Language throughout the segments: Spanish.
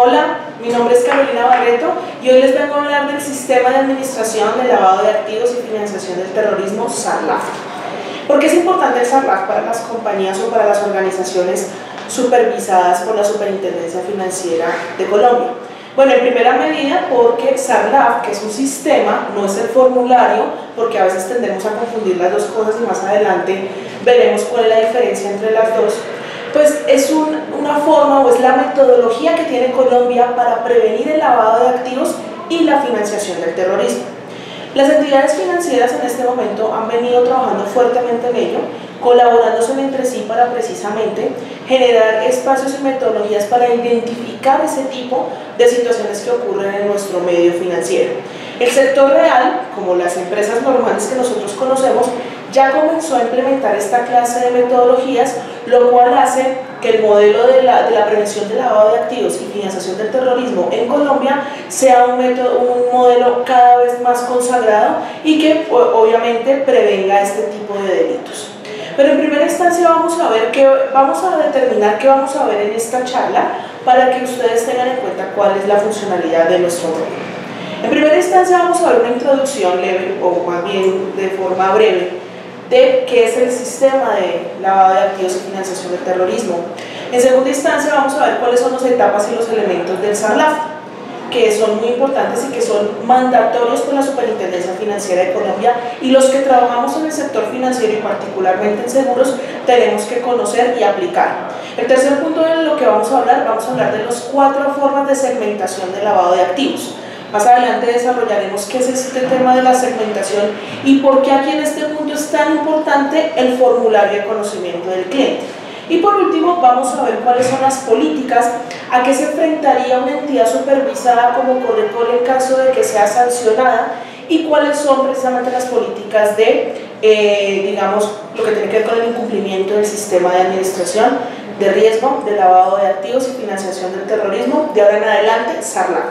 Hola, mi nombre es Carolina Barreto y hoy les vengo a hablar del Sistema de Administración de Lavado de Activos y Financiación del Terrorismo, SARLAF. ¿Por qué es importante el SARLAF para las compañías o para las organizaciones supervisadas por la Superintendencia Financiera de Colombia? Bueno, en primera medida porque SARLAF, que es un sistema, no es el formulario, porque a veces tendemos a confundir las dos cosas y más adelante veremos cuál es la diferencia entre las dos. Pues es una forma o es la metodología que tiene Colombia para prevenir el lavado de activos y la financiación del terrorismo. Las entidades financieras en este momento han venido trabajando fuertemente en ello, colaborándose entre sí para precisamente generar espacios y metodologías para identificar ese tipo de situaciones que ocurren en nuestro medio financiero. El sector real, como las empresas normales que nosotros conocemos, ya comenzó a implementar esta clase de metodologías, lo cual hace que el modelo de la prevención del lavado de activos y financiación del terrorismo en Colombia sea un modelo cada vez más consagrado y que obviamente prevenga este tipo de delitos. Pero en primera instancia vamos a determinar qué vamos a ver en esta charla para que ustedes tengan en cuenta cuál es la funcionalidad de nuestro modelo. En primera instancia vamos a ver una introducción leve, o más bien de forma breve, de qué es el sistema de lavado de activos y financiación del terrorismo. En segunda instancia vamos a ver cuáles son las etapas y los elementos del SARLAF, que son muy importantes y que son mandatorios por la Superintendencia Financiera de Colombia, y los que trabajamos en el sector financiero y particularmente en seguros tenemos que conocer y aplicar. El tercer punto de lo que vamos a hablar de las 4 formas de segmentación del lavado de activos. Más adelante desarrollaremos qué es este tema de la segmentación y por qué aquí en este punto es tan importante el formulario de conocimiento del cliente. Y por último vamos a ver cuáles son las políticas a qué se enfrentaría una entidad supervisada como Correcol en caso de que sea sancionada y cuáles son precisamente las políticas de, digamos, lo que tiene que ver con el incumplimiento del sistema de administración de riesgo, de lavado de activos y financiación del terrorismo, de ahora en adelante, SARLAF.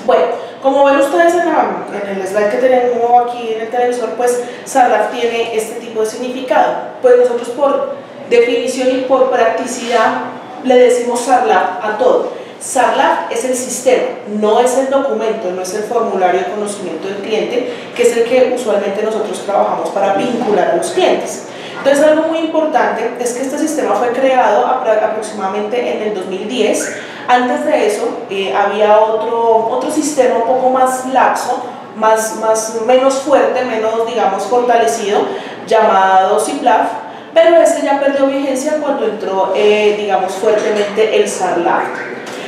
Bueno, como ven ustedes en el slide que tenemos aquí en el televisor, pues SARLAF tiene este tipo de significado. Pues nosotros por definición y por practicidad le decimos SARLAF a todo. SARLAF es el sistema, no es el documento, no es el formulario de conocimiento del cliente, que es el que usualmente nosotros trabajamos para vincular a los clientes. Entonces, algo muy importante es que este sistema fue creado aproximadamente en el 2010. Antes de eso había otro sistema un poco más laxo, menos fuerte, menos, digamos, fortalecido, llamado SIPLAF, pero ese ya perdió vigencia cuando entró, digamos, fuertemente el SARLAF.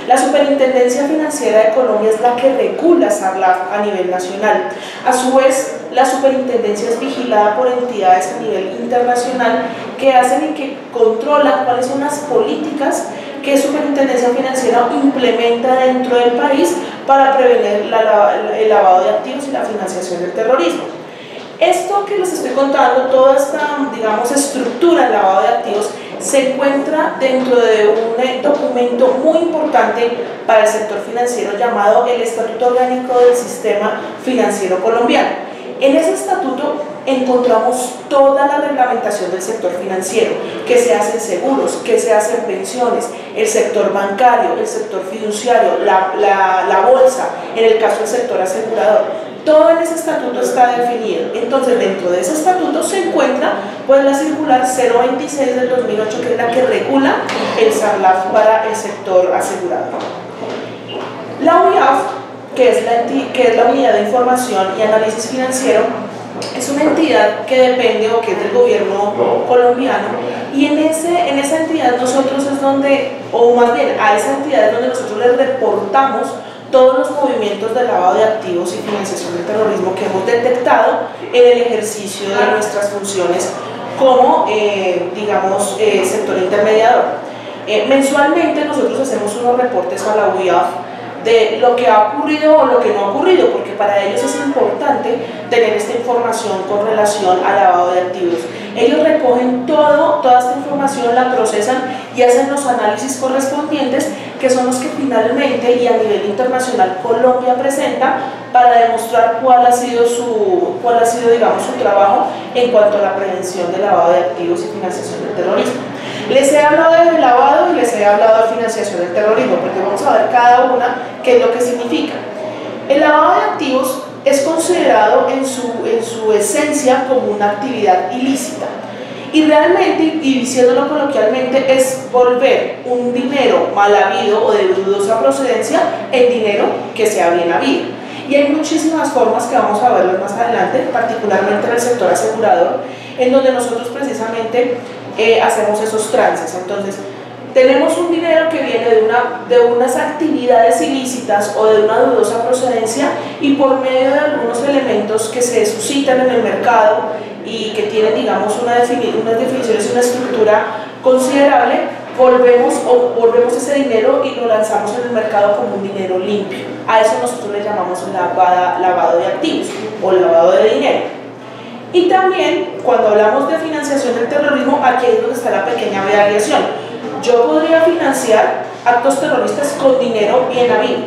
La Superintendencia Financiera de Colombia es la que regula SARLAF a nivel nacional. A su vez, la superintendencia es vigilada por entidades a nivel internacional que hacen y que controlan cuáles son las políticas que Superintendencia Financiera implementa dentro del país para prevenir el lavado de activos y la financiación del terrorismo. Esto que les estoy contando, toda esta, digamos, estructura del lavado de activos, se encuentra dentro de un documento muy importante para el sector financiero llamado el Estatuto Orgánico del Sistema Financiero Colombiano. En ese estatuto encontramos toda la reglamentación del sector financiero, que se hacen seguros, que se hacen pensiones, el sector bancario, el sector fiduciario, la bolsa, en el caso del sector asegurador. Todo en ese estatuto está definido. Entonces, dentro de ese estatuto se encuentra pues la circular 026 del 2008, que es la que regula el SARLAF para el sector asegurador. La UIAF, que es la Unidad de Información y Análisis Financiero, es una entidad que depende o que es del gobierno colombiano, y en esa entidad nosotros es donde, o más bien a esa entidad es donde nosotros le reportamos todos los movimientos de lavado de activos y financiación del terrorismo que hemos detectado en el ejercicio de nuestras funciones como, digamos, sector intermediador. Mensualmente nosotros hacemos unos reportes a la UIAF de lo que ha ocurrido o lo que no ha ocurrido, porque para ellos es importante tener esta información con relación al lavado de activos. Ellos recogen toda esta información, la procesan y hacen los análisis correspondientes, que son los que finalmente y a nivel internacional Colombia presenta para demostrar cuál ha sido digamos, su trabajo en cuanto a la prevención del lavado de activos y financiación del terrorismo. Les he hablado de lavado y les he hablado de financiación del terrorismo, porque vamos a ver cada una qué es lo que significa. El lavado de activos es considerado en su esencia como una actividad ilícita. Y realmente, y diciéndolo coloquialmente, es volver un dinero mal habido o de dudosa procedencia en dinero que sea bien habido. Y hay muchísimas formas que vamos a verlas más adelante, particularmente en el sector asegurador, en donde nosotros precisamente hacemos esos trances. Entonces, tenemos un dinero que viene de unas actividades ilícitas o de una dudosa procedencia, y por medio de algunos elementos que se suscitan en el mercado y que tienen, digamos, unas definiciones y una estructura considerable, volvemos ese dinero y lo lanzamos en el mercado como un dinero limpio. A eso nosotros le llamamos lavado de activos o lavado de dinero. Y también, cuando hablamos de financiación del terrorismo, aquí es donde está la pequeña variación. Yo podría financiar actos terroristas con dinero bien habido.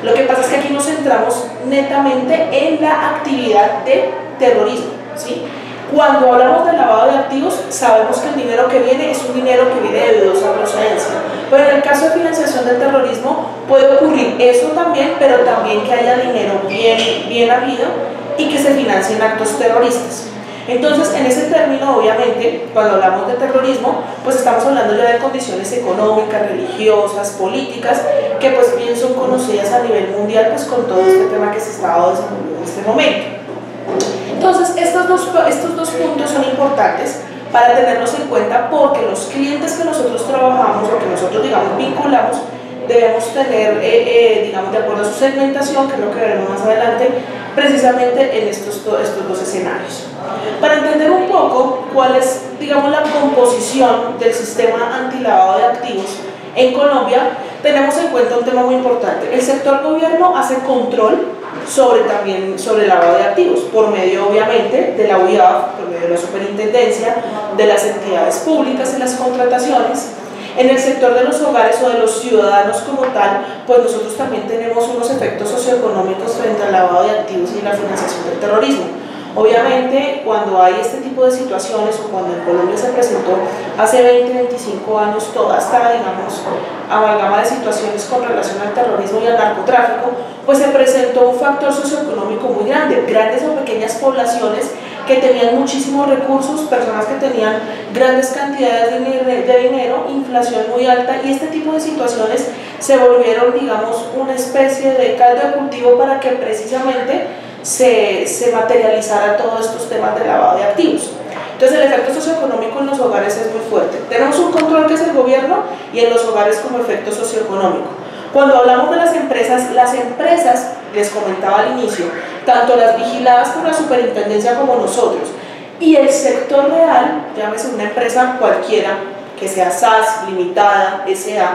Lo que pasa es que aquí nos centramos netamente en la actividad de terrorismo, ¿sí? Cuando hablamos de lavado de activos, sabemos que el dinero que viene es un dinero que viene de dudosa procedencia. Pero en el caso de financiación del terrorismo puede ocurrir eso también, pero también que haya dinero bien habido y que se financien actos terroristas. Entonces, en ese término, obviamente, cuando hablamos de terrorismo, pues estamos hablando ya de condiciones económicas, religiosas, políticas, que pues bien son conocidas a nivel mundial, pues con todo este tema que se está desarrollando en este momento. Entonces, estos dos puntos son importantes para tenerlos en cuenta, porque los clientes que nosotros trabajamos o que nosotros, digamos, vinculamos, debemos tener, digamos, de acuerdo a su segmentación, que es lo que veremos más adelante, precisamente en estos dos escenarios. Para entender un poco cuál es, digamos, la composición del sistema antilavado de activos en Colombia, tenemos en cuenta un tema muy importante. El sector gobierno hace control sobre el lavado de activos, por medio, obviamente, de la UIAF, por medio de la superintendencia, de las entidades públicas en las contrataciones. En el sector de los hogares o de los ciudadanos como tal, pues nosotros también tenemos unos efectos socioeconómicos frente al lavado de activos y la financiación del terrorismo. Obviamente, cuando hay este tipo de situaciones, o cuando en Colombia se presentó hace 20, 25 años toda esta, digamos, amalgama de situaciones con relación al terrorismo y al narcotráfico, pues se presentó un factor socioeconómico muy grande, grandes o pequeñas poblaciones que tenían muchísimos recursos, personas que tenían grandes cantidades de dinero, inflación muy alta, y este tipo de situaciones se volvieron, digamos, una especie de caldo de cultivo para que precisamente se materializara todos estos temas de lavado de activos. Entonces, el efecto socioeconómico en los hogares es muy fuerte. Tenemos un control que es el gobierno, y en los hogares como efecto socioeconómico. Cuando hablamos de las empresas, les comentaba al inicio, tanto las vigiladas por la superintendencia como nosotros, y el sector real, llámese una empresa cualquiera, que sea SAS, limitada, SA,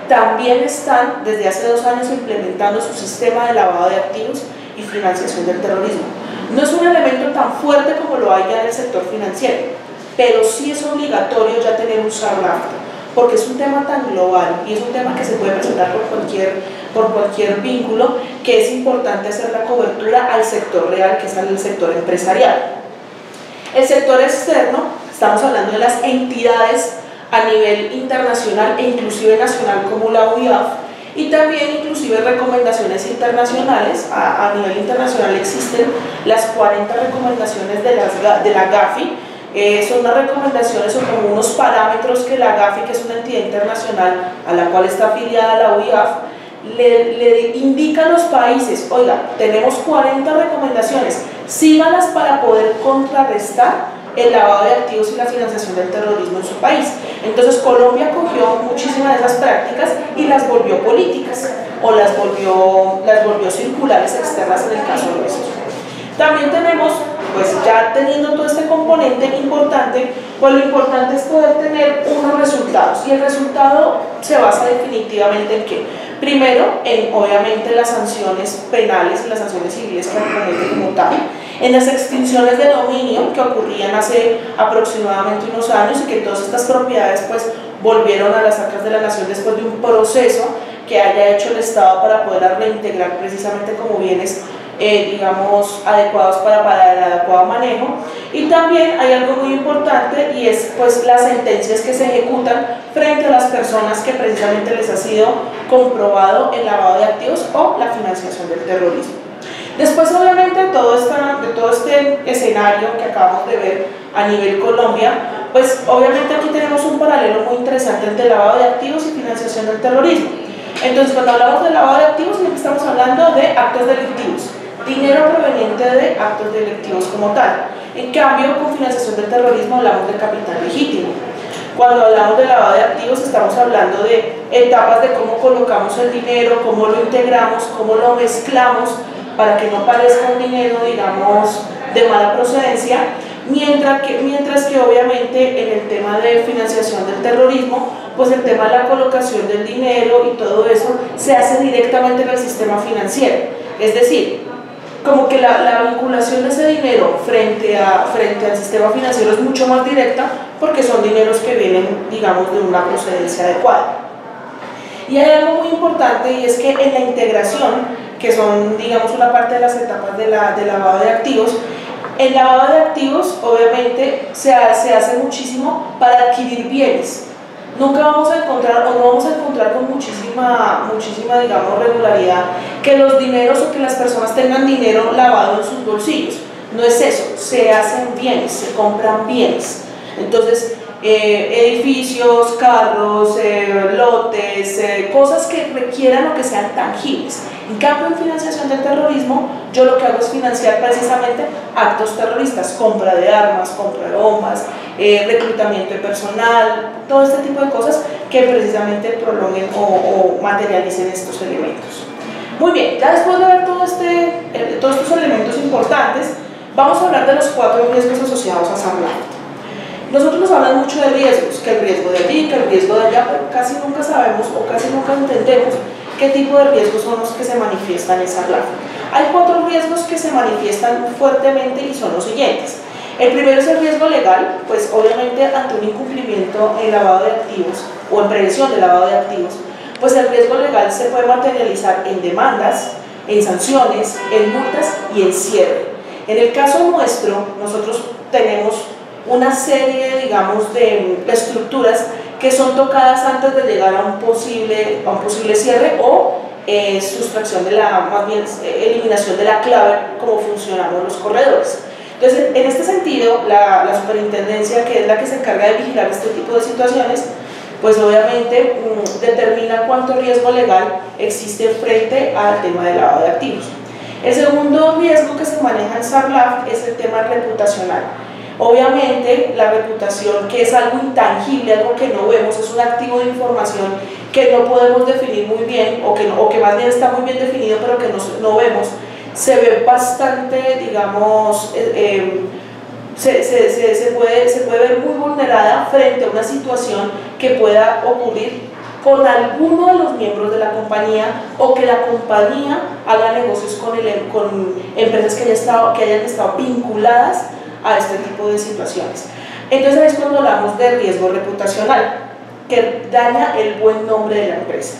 también están desde hace 2 años implementando su sistema de lavado de activos y financiación del terrorismo. No es un elemento tan fuerte como lo hay ya en el sector financiero, pero sí es obligatorio ya tener un SARLAF, porque es un tema tan global y es un tema que se puede presentar por cualquier vínculo, que es importante hacer la cobertura al sector real, que es al sector empresarial. El sector externo, estamos hablando de las entidades a nivel internacional e inclusive nacional como la UIAF, y también inclusive recomendaciones internacionales. A nivel internacional existen las 40 recomendaciones de la GAFI. Son unas recomendaciones o como unos parámetros que la GAFI, que es una entidad internacional a la cual está afiliada la UIAF, le indica a los países: oiga, tenemos 40 recomendaciones, síganlas para poder contrarrestar el lavado de activos y la financiación del terrorismo en su país. Entonces, Colombia cogió muchísimas de esas prácticas y las volvió políticas, o las volvió circulares externas en el caso nuestro. También tenemos, pues ya teniendo todo este componente importante, pues lo importante es poder tener unos resultados, y el resultado se basa definitivamente en ¿qué? Primero, en obviamente las sanciones penales y las sanciones civiles que acometen como tal, en las extinciones de dominio que ocurrían hace aproximadamente unos años, y que todas estas propiedades pues volvieron a las arcas de la nación después de un proceso que haya hecho el Estado para poder reintegrar precisamente como bienes digamos, adecuados para el adecuado manejo. Y también hay algo muy importante, y es pues las sentencias que se ejecutan frente a las personas que precisamente les ha sido comprobado el lavado de activos o la financiación del terrorismo. Después, obviamente, de todo este escenario que acabamos de ver a nivel Colombia, pues obviamente aquí tenemos un paralelo muy interesante entre lavado de activos y financiación del terrorismo. Entonces, cuando hablamos de lavado de activos, estamos hablando de actos delictivos, dinero proveniente de actos delictivos como tal. En cambio, con financiación del terrorismo hablamos de capital legítimo. Cuando hablamos de lavado de activos, estamos hablando de etapas de cómo colocamos el dinero, cómo lo integramos, cómo lo mezclamos para que no parezca un dinero, digamos, de mala procedencia, mientras que obviamente en el tema de financiación del terrorismo, pues el tema de la colocación del dinero y todo eso se hace directamente en el sistema financiero. Es decir, como que la vinculación de ese dinero frente al sistema financiero es mucho más directa, porque son dineros que vienen, digamos, de una procedencia adecuada. Y hay algo muy importante, y es que en la integración, que son, digamos, una parte de las etapas de lavado de activos, el lavado de activos obviamente se hace muchísimo para adquirir bienes. Nunca vamos a encontrar, o no vamos a encontrar con muchísima, digamos, regularidad, que los dineros o que las personas tengan dinero lavado en sus bolsillos. No es eso, se hacen bienes, se compran bienes. Entonces, edificios, carros, lotes, cosas que requieran o que sean tangibles. En cambio, en financiación del terrorismo, yo lo que hago es financiar precisamente actos terroristas, compra de armas, compra de bombas, reclutamiento de personal, todo este tipo de cosas que precisamente prolonguen o materialicen estos elementos. Muy bien, ya después de ver todos estos elementos importantes, vamos a hablar de los 4 riesgos asociados a SARLAF. Nosotros nos hablan mucho de riesgos, que el riesgo de allí, que el riesgo de allá, pero casi nunca sabemos o casi nunca entendemos qué tipo de riesgos son los que se manifiestan en SARLAF. Hay 4 riesgos que se manifiestan fuertemente y son los siguientes. El primero es el riesgo legal, pues obviamente ante un incumplimiento en lavado de activos o en prevención de lavado de activos, pues el riesgo legal se puede materializar en demandas, en sanciones, en multas y en cierre. En el caso nuestro, nosotros tenemos una serie, digamos, de estructuras que son tocadas antes de llegar a un posible cierre o sustracción más bien eliminación de la clave, como funcionamos los corredores. Entonces, en este sentido, la superintendencia, que es la que se encarga de vigilar este tipo de situaciones, pues obviamente determina cuánto riesgo legal existe frente al tema del lavado de activos. El segundo riesgo que se maneja en SARLAF es el tema reputacional. Obviamente, la reputación, que es algo intangible, algo que no vemos, es un activo de información que no podemos definir muy bien, o que más bien está muy bien definido, pero que no vemos, se ve bastante, digamos, se puede ver muy vulnerada frente a una situación que pueda ocurrir con alguno de los miembros de la compañía, o que la compañía haga negocios con empresas que hayan estado vinculadas a este tipo de situaciones. Entonces es cuando hablamos de riesgo reputacional, que daña el buen nombre de la empresa.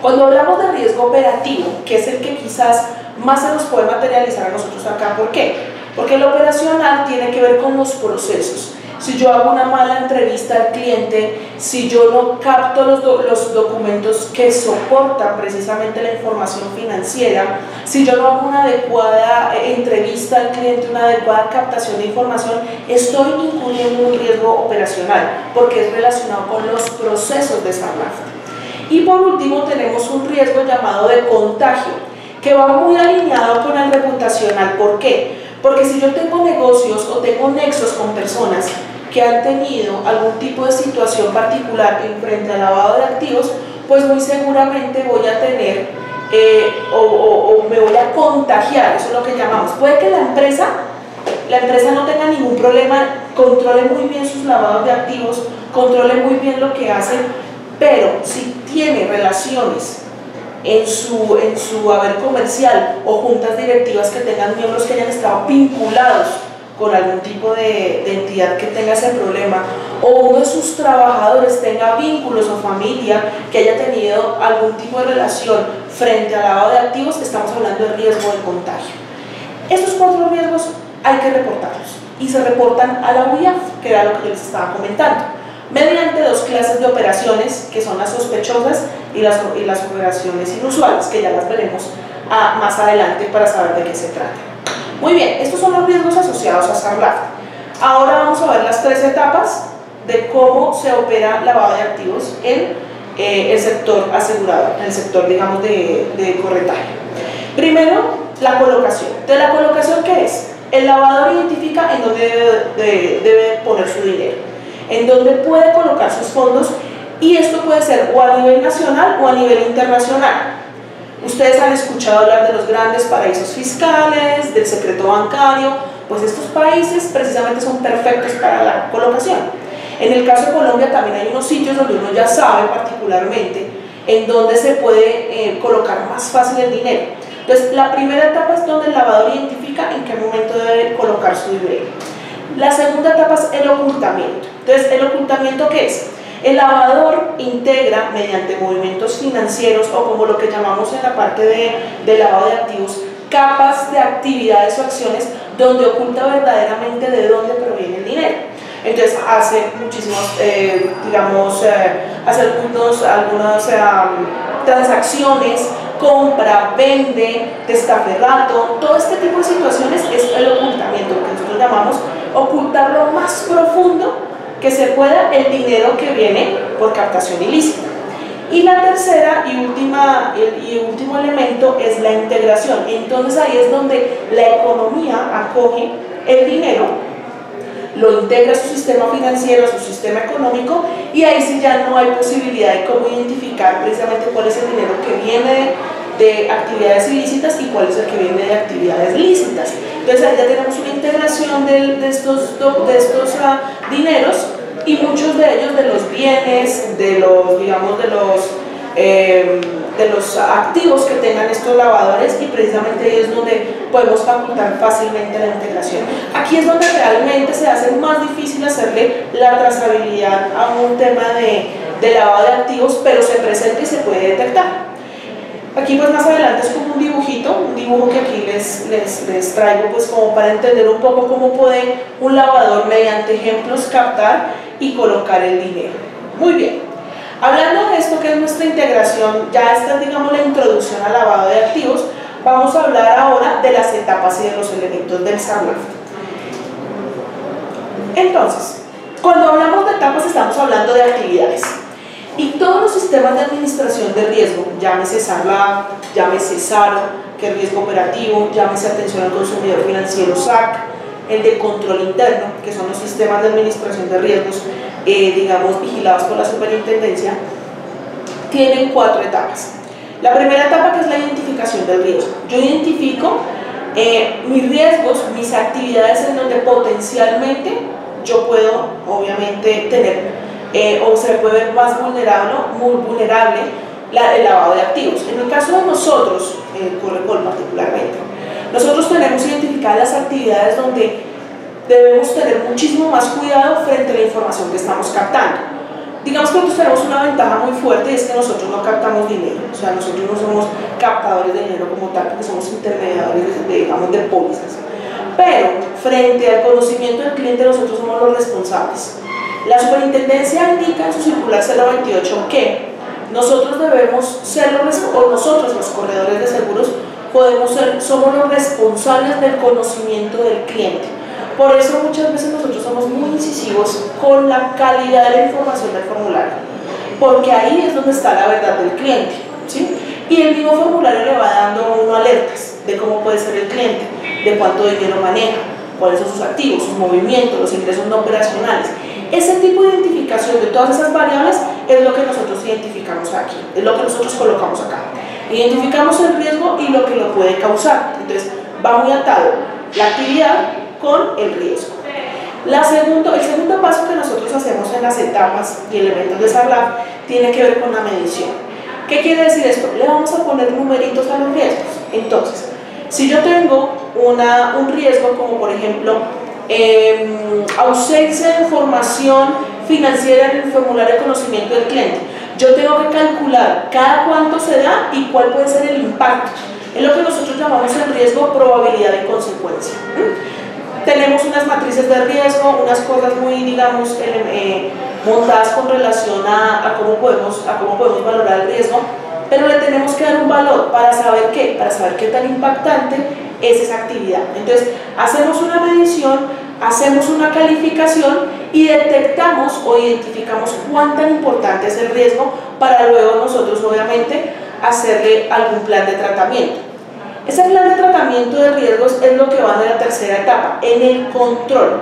Cuando hablamos de riesgo operativo, que es el que quizás más se nos puede materializar a nosotros acá, ¿por qué? Porque el operacional tiene que ver con los procesos. Si yo hago una mala entrevista al cliente, si yo no capto los documentos que soportan precisamente la información financiera, si yo no hago una adecuada entrevista al cliente, una adecuada captación de información, estoy incurriendo en un riesgo operacional, porque es relacionado con los procesos de SARLAF. Y por último tenemos un riesgo llamado de contagio, que va muy alineado con el reputacional. ¿Por qué? Porque si yo tengo negocios o tengo nexos con personas que han tenido algún tipo de situación particular en frente al lavado de activos, pues muy seguramente voy a tener o me voy a contagiar. Eso es lo que llamamos. Puede que la empresa no tenga ningún problema, controle muy bien sus lavados de activos, controle muy bien lo que hace, pero si tiene relaciones en su haber comercial o juntas directivas que tengan miembros que hayan estado vinculados con algún tipo de entidad que tenga ese problema, o uno de sus trabajadores tenga vínculos o familia que haya tenido algún tipo de relación frente al lavado de activos, estamos hablando de riesgo de contagio. Estos 4 riesgos hay que reportarlos y se reportan a la UIAF, que era lo que les estaba comentando, mediante 2 clases de operaciones, que son las sospechosas y las operaciones inusuales, que ya las veremos más adelante para saber de qué se trata. Muy bien, estos son los riesgos asociados a SARLAF. Ahora vamos a ver las 3 etapas de cómo se opera lavado de activos en el sector asegurador, en el sector, digamos, de corretaje. Primero, la colocación. ¿De la colocación qué es? El lavador identifica en dónde debe poner su dinero, en dónde puede colocar sus fondos, y esto puede ser o a nivel nacional o a nivel internacional. Ustedes han escuchado hablar de los grandes paraísos fiscales, del secreto bancario, pues estos países precisamente son perfectos para la colocación. En el caso de Colombia también hay unos sitios donde uno ya sabe particularmente en dónde se puede colocar más fácil el dinero. Entonces, la primera etapa es donde el lavador identifica en qué momento debe colocar su dinero. La segunda etapa es el ocultamiento. Entonces, ¿el ocultamiento qué es? El lavador integra mediante movimientos financieros, o como lo que llamamos en la parte de lavado de activos, capas de actividades o acciones donde oculta verdaderamente de dónde proviene el dinero. Entonces hace muchísimos, hace algunas transacciones, compra, vende, testaferrato, todo este tipo de situaciones es el ocultamiento, lo que nosotros llamamos ocultar lo más profundo que se pueda el dinero que viene por captación ilícita. Y la tercera y último elemento es la integración. Entonces ahí es donde la economía acoge el dinero, lo integra a su sistema financiero, a su sistema económico, y ahí sí ya no hay posibilidad de cómo identificar precisamente cuál es el dinero que viene de actividades ilícitas y cuál es el que viene de actividades lícitas. Entonces ahí ya tenemos una integración de estos dineros, y muchos de ellos de los bienes, de los activos que tengan estos lavadores, y precisamente ahí es donde podemos facultar fácilmente la integración. Aquí es donde realmente se hace más difícil hacerle la trazabilidad a un tema de lavado de activos, pero se presenta y se puede detectar. Aquí pues más adelante es como un dibujo que aquí les traigo pues como para entender un poco cómo puede un lavador mediante ejemplos captar y colocar el dinero. Muy bien, hablando de esto que es nuestra integración, ya esta es digamos la introducción al lavado de activos, vamos a hablar ahora de las etapas y de los elementos del SARLAF. Entonces, cuando hablamos de etapas estamos hablando de actividades. Y todos los sistemas de administración de riesgo, llámese SARLAF, llámese SARO, que es riesgo operativo, llámese atención al consumidor financiero, SAC, el de control interno, que son los sistemas de administración de riesgos, digamos, vigilados por la superintendencia, tienen 4 etapas. La primera etapa, que es la identificación del riesgo. Yo identifico mis riesgos, mis actividades en donde potencialmente yo puedo, obviamente, tener o se puede ver más vulnerable el lavado de activos. En el caso de nosotros, Correcol particularmente, nosotros tenemos identificadas las actividades donde debemos tener muchísimo más cuidado frente a la información que estamos captando. Digamos que nosotros tenemos una ventaja muy fuerte, y es que nosotros no captamos dinero, o sea, nosotros no somos captadores de dinero como tal, porque somos intermediarios de pólizas. Pero frente al conocimiento del cliente, nosotros somos los responsables. La superintendencia indica en su circular 028 que nosotros debemos ser nosotros los corredores de seguros somos los responsables del conocimiento del cliente. Por eso muchas veces nosotros somos muy incisivos con la calidad de la información del formulario, porque ahí es donde está la verdad del cliente, ¿sí? Y el mismo formulario le va dando a uno alertas de cómo puede ser el cliente, de cuánto dinero maneja, cuáles son sus activos, sus movimientos, los ingresos no operacionales. Ese tipo de identificación de todas esas variables es lo que nosotros identificamos aquí, es lo que nosotros colocamos acá. Identificamos el riesgo y lo que lo puede causar. Entonces va muy atado la actividad con el riesgo. El segundo paso que nosotros hacemos en las etapas y elementos de SARLAF tiene que ver con la medición. ¿Qué quiere decir esto? Le vamos a poner numeritos a los riesgos. Entonces, si yo tengo un riesgo como por ejemplo ausencia de información financiera en el formulario de conocimiento del cliente. Yo tengo que calcular cada cuánto se da y cuál puede ser el impacto. Es lo que nosotros llamamos el riesgo, probabilidad y consecuencia. Tenemos unas matrices de riesgo, unas cosas muy, digamos, montadas con relación a cómo podemos valorar el riesgo, pero le tenemos que dar un valor para saber qué, tan impactante es esa actividad. Entonces, hacemos una medición, hacemos una calificación y detectamos o identificamos cuán tan importante es el riesgo para luego nosotros, obviamente, hacerle algún plan de tratamiento. Ese plan de tratamiento de riesgos es lo que va en la tercera etapa, en el control.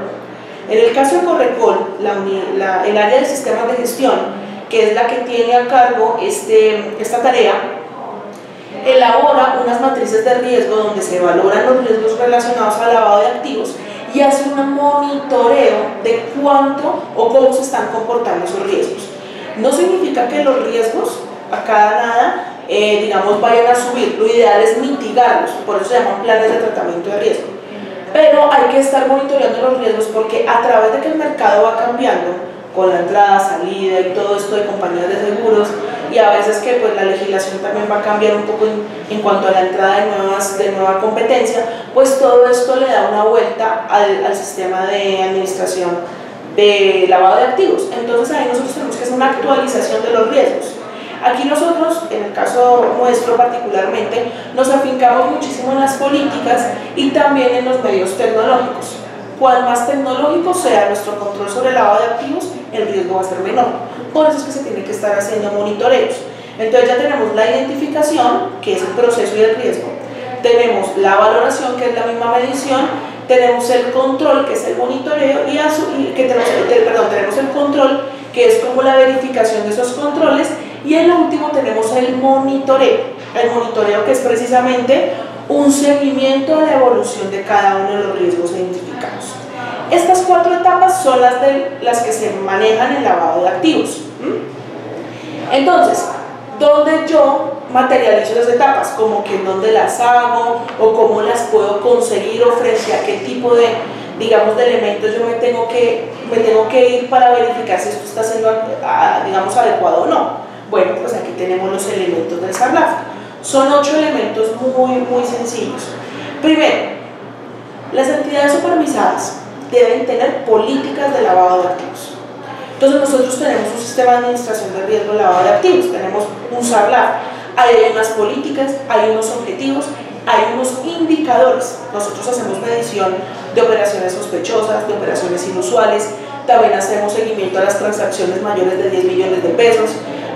En el caso de Correcol, el área de sistemas de gestión, que es la que tiene a cargo esta tarea, elabora unas matrices de riesgo donde se valoran los riesgos relacionados al lavado de activos y hace un monitoreo de cuánto o cómo se están comportando esos riesgos. No significa que los riesgos a cada nada digamos, vayan a subir, lo ideal es mitigarlos, por eso se llaman planes de tratamiento de riesgo. Pero hay que estar monitoreando los riesgos porque a través de que el mercado va cambiando, con la entrada, salida y todo esto de compañías de seguros, y a veces que pues, la legislación también va a cambiar un poco en cuanto a la entrada de nueva competencia, pues todo esto le da una vuelta al sistema de administración de lavado de activos. Entonces ahí nosotros tenemos que hacer una actualización de los riesgos. Aquí nosotros, en el caso nuestro particularmente, nos afincamos muchísimo en las políticas y también en los medios tecnológicos. Cuanto más tecnológico sea nuestro control sobre el lavado de activos, el riesgo va a ser menor. Por eso es que se tiene que estar haciendo monitoreos. Entonces ya tenemos la identificación, que es el proceso y el riesgo. Tenemos la valoración, que es la misma medición. Tenemos el control, que es el monitoreo, tenemos el control, que es como la verificación de esos controles. Y en lo último tenemos el monitoreo que es precisamente un seguimiento de la evolución de cada uno de los riesgos identificados. Estas 4 etapas son las que se manejan en lavado de activos. Entonces, ¿dónde yo materializo las etapas? Como que en dónde las hago o cómo las puedo conseguir o frente a qué tipo de, digamos, de elementos yo me tengo que ir para verificar si esto está siendo, digamos, adecuado o no. Bueno, pues aquí tenemos los elementos del SARLAF. Son 8 elementos muy sencillos. Primero, las entidades supervisadas deben tener políticas de lavado de activos. Entonces nosotros tenemos un sistema de administración de riesgo de lavado de activos, tenemos un SARLAF, ahí hay unas políticas, hay unos objetivos, hay unos indicadores. Nosotros hacemos medición de operaciones sospechosas, de operaciones inusuales, también hacemos seguimiento a las transacciones mayores de 10 millones de pesos,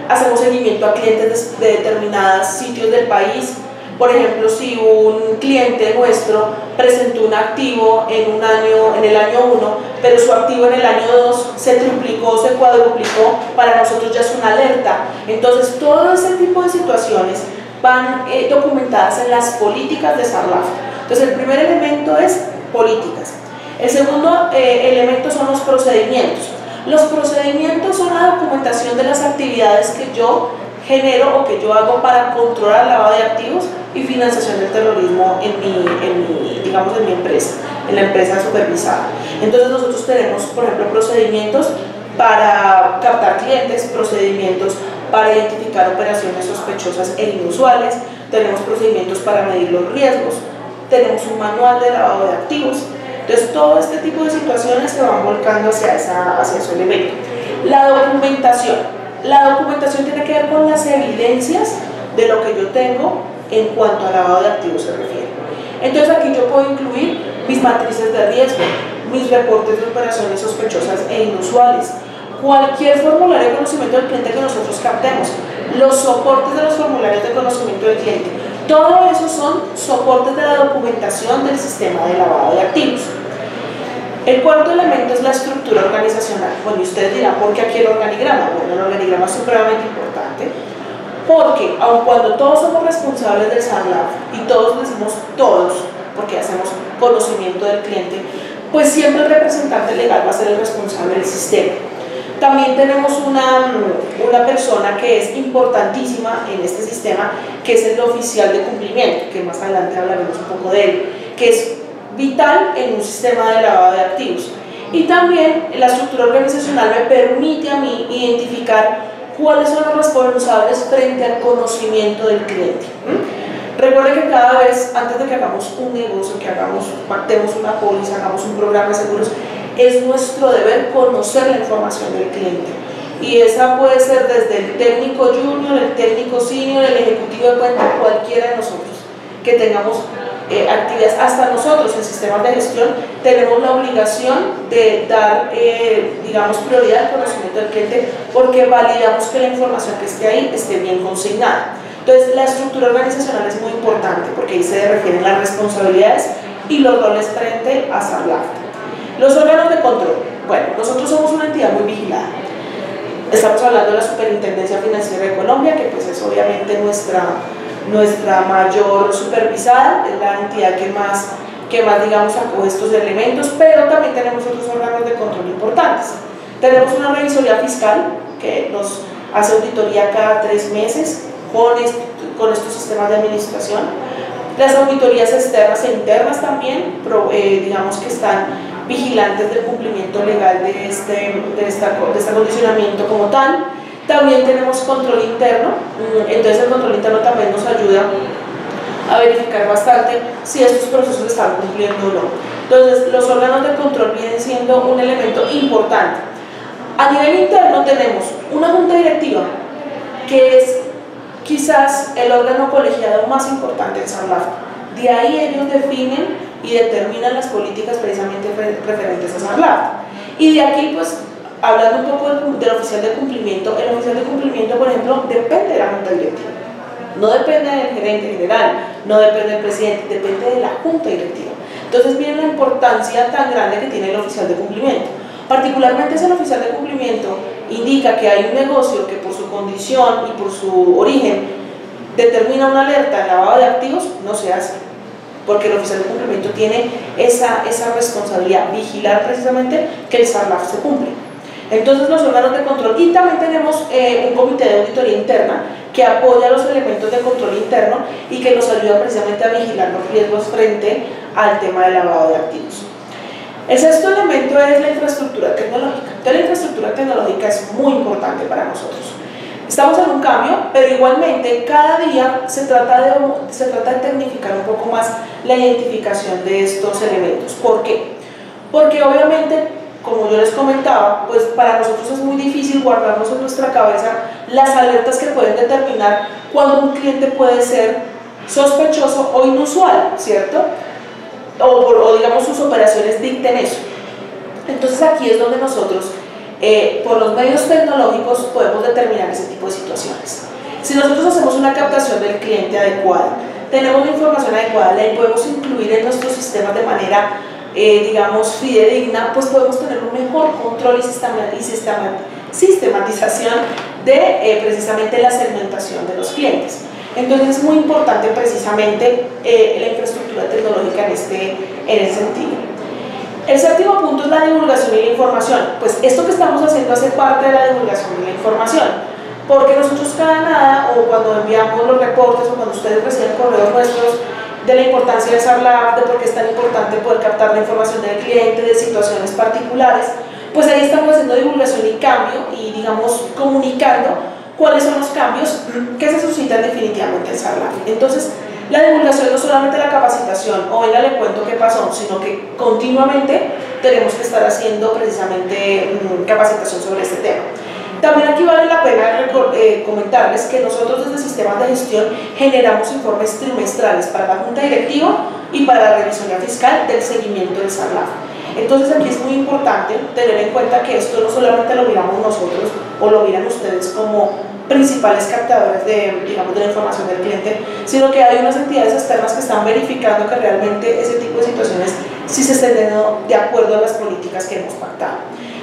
hacemos seguimiento a clientes de determinados sitios del país. Por ejemplo, si un cliente nuestro presentó un activo en el año 1, pero su activo en el año 2 se triplicó, se cuadruplicó, para nosotros ya es una alerta. Entonces, todo ese tipo de situaciones van documentadas en las políticas de SARLAF. Entonces, el primer elemento es políticas. El segundo elemento son los procedimientos. Los procedimientos son la documentación de las actividades que yo genero o que yo hago para controlar el lavado de activos y financiación del terrorismo en mi empresa, en la empresa supervisada. Entonces nosotros tenemos, por ejemplo, procedimientos para captar clientes, procedimientos para identificar operaciones sospechosas e inusuales, tenemos procedimientos para medir los riesgos, tenemos un manual de lavado de activos. Entonces todo este tipo de situaciones se van volcando hacia ese elemento. La documentación tiene que ver con las evidencias de lo que yo tengo en cuanto a lavado de activos se refiere. Entonces aquí yo puedo incluir mis matrices de riesgo, mis reportes de operaciones sospechosas e inusuales, cualquier formulario de conocimiento del cliente que nosotros captemos, los soportes de los formularios de conocimiento del cliente. Todo eso son soportes de la documentación del sistema de lavado de activos. El cuarto elemento es la estructura organizacional. Bueno, y ustedes dirán, ¿por qué aquí el organigrama? Bueno, el organigrama es supremamente importante porque, aun cuando todos somos responsables del SARLAF y todos decimos todos, porque hacemos conocimiento del cliente, pues siempre el representante legal va a ser el responsable del sistema. También tenemos una persona que es importantísima en este sistema, que es el oficial de cumplimiento, que más adelante hablaremos un poco de él, que es vital en un sistema de lavado de activos. Y también la estructura organizacional me permite a mí identificar cuáles son los responsables frente al conocimiento del cliente. Recuerden que cada vez, antes de que hagamos un negocio, que pactemos una póliza, hagamos un programa de seguros, es nuestro deber conocer la información del cliente. Y esa puede ser desde el técnico junior, el técnico senior, el ejecutivo de cuenta, cualquiera de nosotros que tengamos actividades, hasta nosotros en sistemas de gestión tenemos la obligación de dar, digamos, prioridad al conocimiento del cliente, porque validamos que la información que esté ahí esté bien consignada. Entonces, la estructura organizacional es muy importante porque ahí se refieren las responsabilidades y los roles frente a SARLAF. Los órganos de control. Bueno, nosotros somos una entidad muy vigilada. Estamos hablando de la Superintendencia Financiera de Colombia, que pues es obviamente nuestra mayor supervisada, es la entidad que más digamos acoge estos elementos, pero también tenemos otros órganos de control importantes. Tenemos una revisoría fiscal que nos hace auditoría cada 3 meses con estos sistemas de administración. Las auditorías externas e internas también, digamos que están vigilantes del cumplimiento legal de este acondicionamiento como tal. También tenemos control interno, entonces el control interno también nos ayuda a verificar bastante si estos procesos están cumpliendo o no. Entonces los órganos de control vienen siendo un elemento importante. A nivel interno tenemos una junta directiva que es quizás el órgano colegiado más importante del SARLAF. De ahí ellos definen y determinan las políticas precisamente referentes a SARLAF. Y de aquí, pues, hablando un poco del oficial de cumplimiento, el oficial de cumplimiento, por ejemplo, depende de la junta directiva. No depende del gerente general, no depende del presidente, depende de la junta directiva. Entonces viene la importancia tan grande que tiene el oficial de cumplimiento. Particularmente si el oficial de cumplimiento indica que hay un negocio que por su condición y por su origen determina una alerta de lavado de activos, no se hace, porque el oficial de cumplimiento tiene esa responsabilidad, vigilar precisamente que el SARLAF se cumple. Entonces los órganos de control, y también tenemos un comité de auditoría interna que apoya los elementos de control interno y que nos ayuda precisamente a vigilar los riesgos frente al tema del lavado de activos. El sexto elemento es la infraestructura tecnológica. Entonces la infraestructura tecnológica es muy importante para nosotros. Estamos en un cambio, pero igualmente cada día se trata de tecnificar un poco más la identificación de estos elementos. ¿Por qué? Porque obviamente, como yo les comentaba, pues para nosotros es muy difícil guardarnos en nuestra cabeza las alertas que pueden determinar cuando un cliente puede ser sospechoso o inusual, ¿cierto? O digamos sus operaciones dicten eso. Entonces aquí es donde nosotros, por los medios tecnológicos, podemos determinar ese tipo de situaciones. Si nosotros hacemos una captación del cliente adecuada, tenemos la información adecuada, la podemos incluir en nuestros sistemas de manera digamos fidedigna, pues podemos tener un mejor control y sistematización de precisamente la segmentación de los clientes. Entonces es muy importante precisamente la infraestructura tecnológica en ese sentido. El séptimo punto es la divulgación y la información. Pues esto que estamos haciendo hace parte de la divulgación y la información, porque nosotros cada nada, o cuando enviamos los reportes o cuando ustedes reciben correos nuestros de la importancia de SARLAF, de por qué es tan importante poder captar la información del cliente, de situaciones particulares, pues ahí estamos haciendo divulgación y cambio y digamos comunicando cuáles son los cambios que se suscitan definitivamente en SARLAF. Entonces la divulgación no solamente la capacitación o venga le cuento qué pasó, sino que continuamente tenemos que estar haciendo precisamente capacitación sobre este tema. También aquí vale la pena comentarles que nosotros desde Sistemas de Gestión generamos informes trimestrales para la Junta Directiva y para la Revisoría Fiscal del seguimiento del SARLAF. Entonces aquí es muy importante tener en cuenta que esto no solamente lo miramos nosotros o lo miran ustedes como principales captadores de la información del cliente, sino que hay unas entidades externas que están verificando que realmente ese tipo de situaciones sí se estén de acuerdo a las políticas que hemos pactado.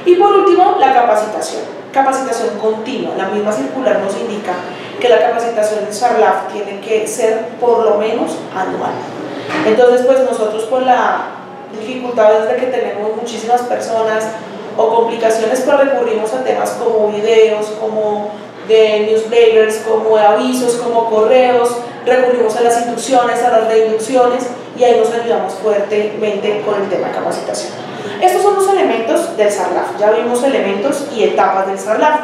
Y por último, la capacitación continua. La misma circular nos indica que la capacitación en SARLAF tiene que ser por lo menos anual. Entonces, pues nosotros por la dificultad de que tenemos muchísimas personas o complicaciones, pues recurrimos a temas como videos, como de newsletters, como de avisos, como correos, recurrimos a las inducciones, a las reinducciones y ahí nos ayudamos fuertemente con el tema de capacitación. Estos son los elementos del SARLAF. Ya vimos elementos y etapas del SARLAF,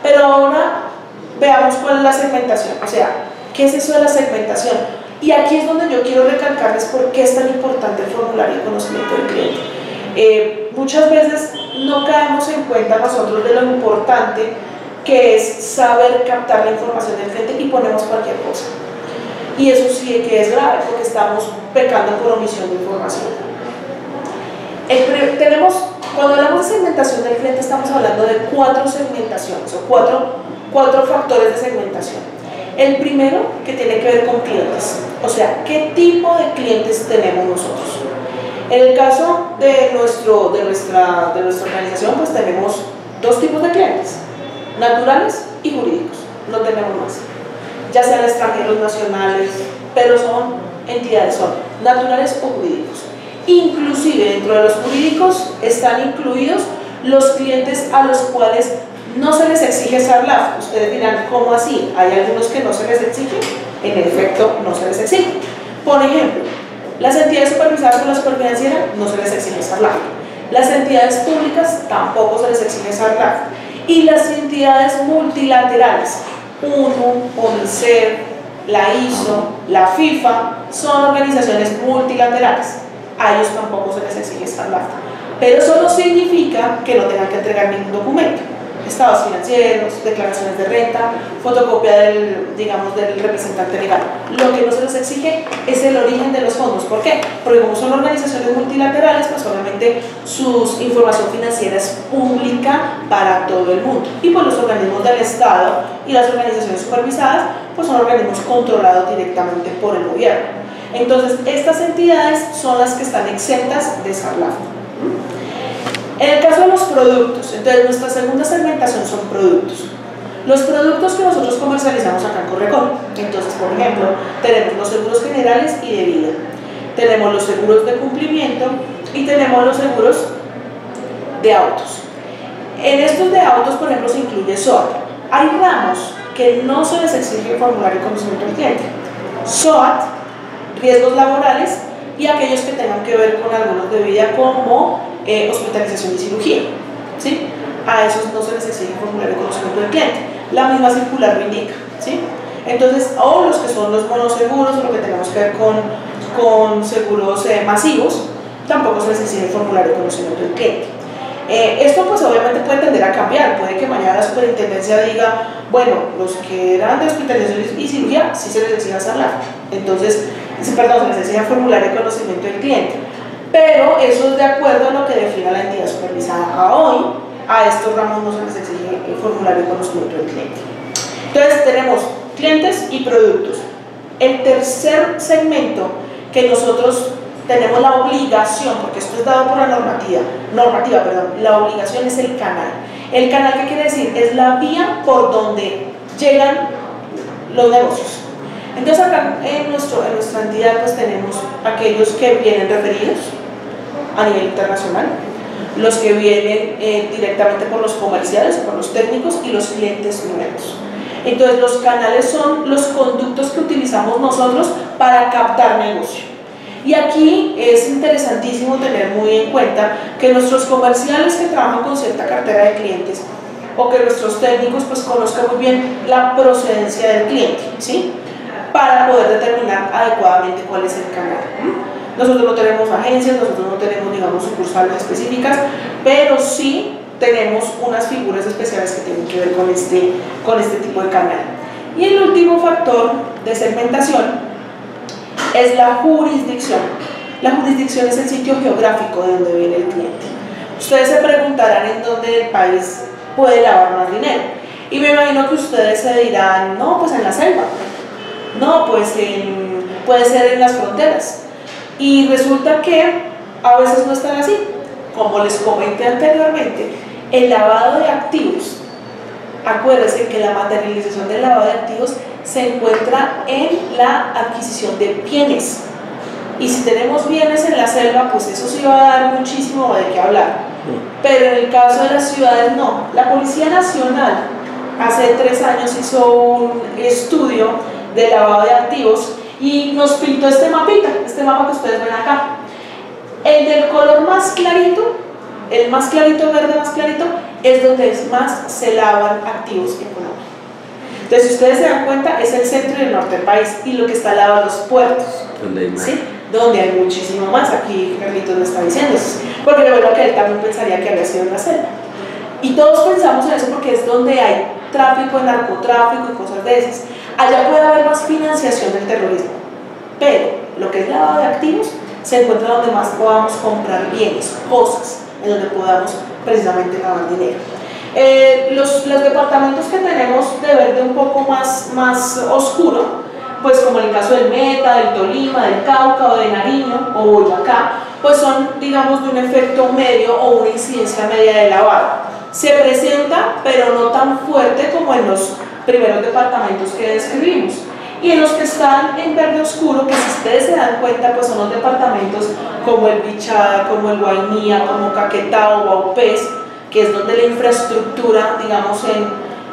pero ahora veamos cuál es la segmentación, o sea, ¿qué es eso de la segmentación? Y aquí es donde yo quiero recalcarles por qué es tan importante el formulario de conocimiento del cliente. Muchas veces no caemos en cuenta nosotros de lo importante que es saber captar la información del cliente y ponemos cualquier cosa. Y eso sí que es grave porque estamos pecando por omisión de información. Cuando hablamos de segmentación del cliente estamos hablando de 4 segmentaciones o cuatro factores de segmentación. El primero, que tiene que ver con clientes, o sea, ¿qué tipo de clientes tenemos nosotros? En el caso de nuestra organización, pues tenemos 2 tipos de clientes, naturales y jurídicos, no tenemos más, ya sean extranjeros, nacionales, pero son entidades, son naturales o jurídicos. Inclusive dentro de los jurídicos están incluidos los clientes a los cuales no se les exige SARLAF. Ustedes dirán, ¿cómo así? Hay algunos que no se les exige, en efecto no se les exige. Por ejemplo, las entidades supervisadas por la Superfinanciera no se les exige SARLAF. Las entidades públicas tampoco se les exige SARLAF. Y las entidades multilaterales, UNO, ONICEF, la ISO, la FIFA, son organizaciones multilaterales. A ellos tampoco se les exige SARLAF. Pero eso no significa que no tengan que entregar ningún documento. Estados financieros, declaraciones de renta, fotocopia del representante legal. Lo que no se les exige es el origen de los fondos. ¿Por qué? Porque como son organizaciones multilaterales, pues obviamente su información financiera es pública para todo el mundo. Y pues los organismos del Estado y las organizaciones supervisadas, pues son organismos controlados directamente por el gobierno. Entonces, estas entidades son las que están exentas de SARLAF. En el caso de los productos, entonces nuestra segunda segmentación son productos. Los productos que nosotros comercializamos acá en Correcon, entonces por ejemplo, tenemos los seguros generales y de vida, tenemos los seguros de cumplimiento y tenemos los seguros de autos. En estos de autos, por ejemplo, se incluye SOAT. Hay ramos que no se les exige el formulario de conocimiento del cliente. SOAT, riesgos laborales y aquellos que tengan que ver con algunos de vida como hospitalización y cirugía, ¿sí? A esos no se les exige el formulario de conocimiento del cliente. La misma circular lo indica, ¿sí? Entonces, o los que son los monoseguros o lo que tenemos que ver con seguros masivos, tampoco se les exige el formulario de conocimiento del cliente. Esto pues obviamente puede tender a cambiar, puede que mañana la superintendencia diga, bueno, los que eran de hospitalización y cirugía sí se les exige SARLAF, entonces, se les exige el formulario de conocimiento del cliente, pero eso es de acuerdo a lo que defina la entidad supervisada. A hoy, a estos ramos no se les exige el formulario de conocimiento del cliente. Entonces tenemos clientes y productos. El tercer segmento que nosotros tenemos la obligación, porque esto es dado por la normativa, la obligación es el canal. El canal, ¿qué quiere decir? Es la vía por donde llegan los negocios. Entonces acá en nuestra entidad pues tenemos aquellos que vienen referidos a nivel internacional, los que vienen directamente por los comerciales o por los técnicos y los clientes nuevos. Entonces los canales son los conductos que utilizamos nosotros para captar negocio. Y aquí es interesantísimo tener muy en cuenta que nuestros comerciales que trabajan con cierta cartera de clientes o que nuestros técnicos pues conozcan muy bien la procedencia del cliente, ¿sí? Para poder determinar adecuadamente cuál es el canal. Nosotros no tenemos agencias, nosotros no tenemos, digamos, sucursales específicas, pero sí tenemos unas figuras especiales que tienen que ver con este tipo de canal. Y el último factor de segmentación es la jurisdicción. La jurisdicción es el sitio geográfico de donde viene el cliente. Ustedes se preguntarán en dónde el país puede lavar más dinero. Y me imagino que ustedes se dirán, no, pues en la selva. No, pues puede ser en las fronteras. Y resulta que a veces no están así. Como les comenté anteriormente, el lavado de activos, acuérdense que la materialización del lavado de activos se encuentra en la adquisición de bienes. Y si tenemos bienes en la selva, pues eso sí va a dar muchísimo de qué hablar. Pero en el caso de las ciudades no. La Policía Nacional hace 3 años hizo un estudio de lavado de activos y nos pintó este mapa que ustedes ven acá. El del color más clarito el más clarito, verde más clarito, es donde más se lavan activos económicos. Entonces, si ustedes se dan cuenta, es el centro y el norte del país, y lo que está al lado de los puertos, ¿sí? Donde hay muchísimo más. Aquí Carlitos me está diciendo, porque de verdad que él también pensaría que había sido en la selva. Y todos pensamos en eso porque es donde hay tráfico, narcotráfico y cosas de esas. Allá puede haber más financiación del terrorismo, pero lo que es lavado de activos se encuentra donde más podamos comprar bienes, cosas, en donde podamos precisamente lavar dinero. Los departamentos que tenemos de verde un poco más oscuro, pues como en el caso del Meta, del Tolima, del Cauca o de Nariño o Boyacá, pues son, digamos, de un efecto medio o una incidencia media de lavado. Se presenta, pero no tan fuerte como en los primeros departamentos que describimos. Y en los que están en verde oscuro, que si ustedes se dan cuenta, pues son los departamentos como el Bichada, como el Guainía, como Caquetá o Baupés, que es donde la infraestructura, digamos,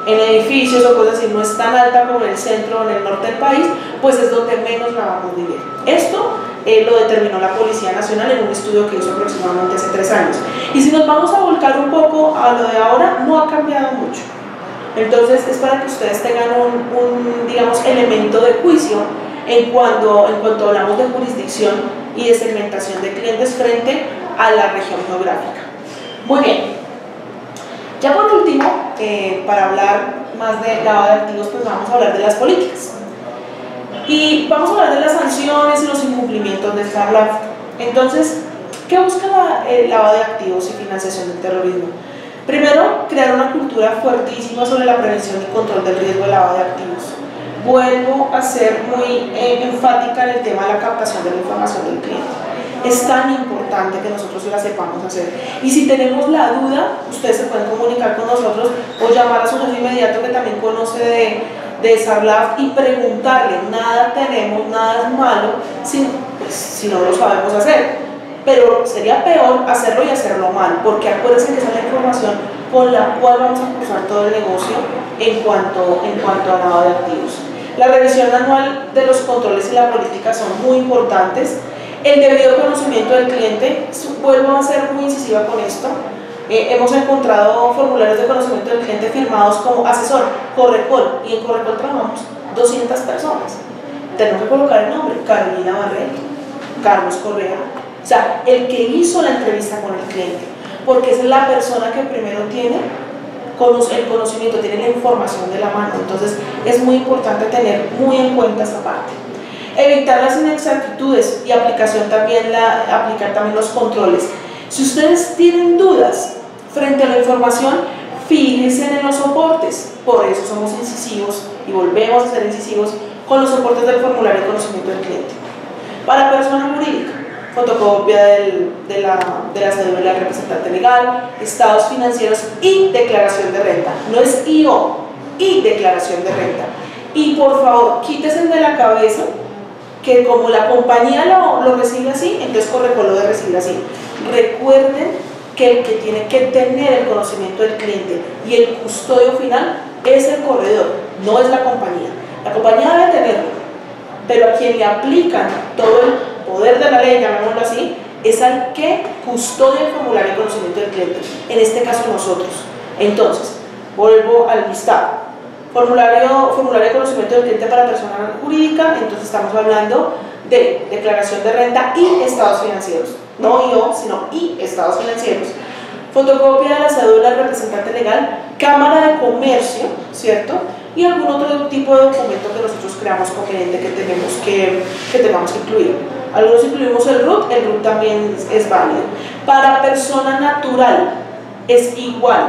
en edificios o cosas así no es tan alta como en el centro o en el norte del país, pues es donde menos lavamos dinero. Esto lo determinó la Policía Nacional en un estudio que hizo aproximadamente hace 3 años. Y si nos vamos a volcar un poco a lo de ahora, no ha cambiado mucho. Entonces es para que ustedes tengan un digamos, elemento de juicio en cuanto hablamos de jurisdicción y de segmentación de clientes frente a la región geográfica. Muy bien. Ya por último, para hablar más de lavado de activos, pues vamos a hablar de las políticas. Y vamos a hablar de las sanciones y los incumplimientos de esta LAF. Entonces, ¿qué busca el lavado de activos y financiación del terrorismo? Primero, crear una cultura fuertísima sobre la prevención y control del riesgo de lavado de activos. Vuelvo a ser muy enfática en el tema de la captación de la información del cliente. Es tan importante que nosotros la sepamos hacer. Y si tenemos la duda, ustedes se pueden comunicar con nosotros o llamar a su jefe inmediato que también conoce de SARLAF y preguntarle. Nada tenemos, nada es malo si no lo sabemos hacer. Pero sería peor hacerlo y hacerlo mal, porque acuérdense que esa es la información con la cual vamos a cursar todo el negocio en cuanto a lavado de activos. La revisión anual de los controles y la política son muy importantes. El debido conocimiento del cliente, vuelvo a ser muy incisiva con esto. Hemos encontrado formularios de conocimiento del cliente firmados como asesor, Correcol, y en Correcol trabajamos 200 personas. Tenemos que colocar el nombre: Carolina Barreto, Carlos Correa, o sea, el que hizo la entrevista con el cliente, porque es la persona que primero tiene el conocimiento, tiene la información de la mano. Entonces es muy importante tener muy en cuenta esta parte. Evitar las inexactitudes y aplicar también los controles. Si ustedes tienen dudas frente a la información, fíjense en los soportes. Por eso somos incisivos y volvemos a ser incisivos con los soportes del formulario de conocimiento del cliente. Para persona jurídica, fotocopia de la cédula del representante legal, estados financieros y declaración de renta. No es IO, y declaración de renta. Y por favor, quítese de la cabeza que como la compañía lo recibe así, entonces Correcol lo debe recibir así. Recuerden que el que tiene que tener el conocimiento del cliente y el custodio final es el corredor, no es la compañía. La compañía debe tenerlo, pero a quien le aplican todo el poder de la ley, llamémoslo así, es al que custodia el formulario de conocimiento del cliente, en este caso nosotros. Entonces, vuelvo al listado. Formulario de conocimiento del cliente para persona jurídica, entonces estamos hablando de declaración de renta y estados financieros, no IO, sino y estados financieros. Fotocopia de la cédula del representante legal, cámara de comercio, ¿cierto? Y algún otro tipo de documento que nosotros creamos conveniente que tengamos que incluir. Algunos incluimos el RUT también es válido. Para persona natural es igual.